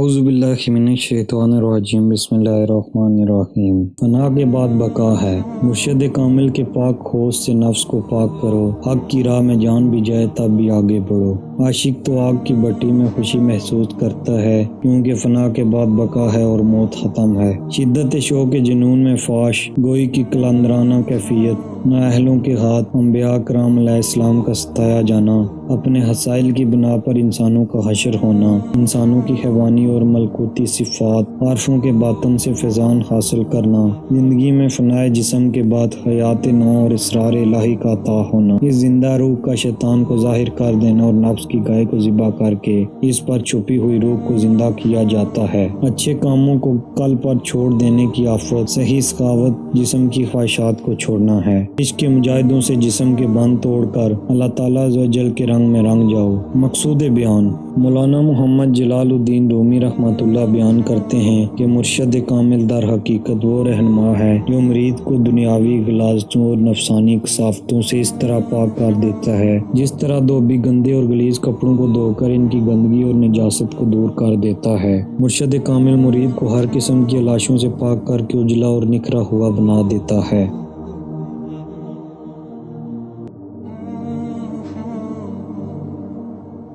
اعوذ باللہ من الشیطان الرجیم بسم اللہ الرحمن الرحیم۔ فنا کے بعد بقا ہے۔ مرشد کامل کے پاک ہوش سے نفس کو پاک کرو، حق کی راہ میں جان بھی جائے تب بھی آگے بڑھو۔ عاشق تو آگ کی بھٹی میں خوشی محسوس کرتا ہے، کیونکہ فنا کے بعد بقا ہے اور موت ختم ہے۔ شدت شوق جنون میں فاش گوئی کی قلندرانہ کیفیت، نااہلوں کے ہاتھ انبیاء کرام علیہ السلام کا ستایا جانا، اپنے حسائل کی بنا پر انسانوں کا حشر ہونا، انسانوں کی حیوانی اور ملکوتی صفات عارفوں کے باطن سے فیضان حاصل کرنا، زندگی میں فنائے جسم کے بعد حیات نو اور اسرار الہی کا عطا ہونا، اس زندہ روح کا شیطان کو ظاہر کر دینا اور نفس کی گائے کو ذبح کر کے اس پر چھپی ہوئی روح کو زندہ کیا جاتا ہے۔ اچھے کاموں کو کل پر چھوڑ دینے کی آفت، صحیح سخاوت جسم کی خواہشات کو چھوڑنا ہے۔ عشق کے مجاہدوں سے جسم کے بند توڑ کر اللہ تعالیٰ عز و جل کے رنگ میں رنگ جاؤ۔ مقصود بیان: مولانا محمد جلال الدین رومی رحمۃ اللہ بیان کرتے ہیں کہ مرشد کامل در حقیقت وہ رہنما ہے جو مرید کو دنیاوی غلاظتوں اور نفسانی کثافتوں سے اس طرح پاک کر دیتا ہے جس طرح دھوبی گندے اور غلیظ کپڑوں کو دھو کر ان کی گندگی اور نجاست کو دور کر دیتا ہے۔ مرشد کامل مرید کو ہر قسم کی لاشوں سے پاک کر کے اجلا اور نکھرا ہوا بنا دیتا ہے۔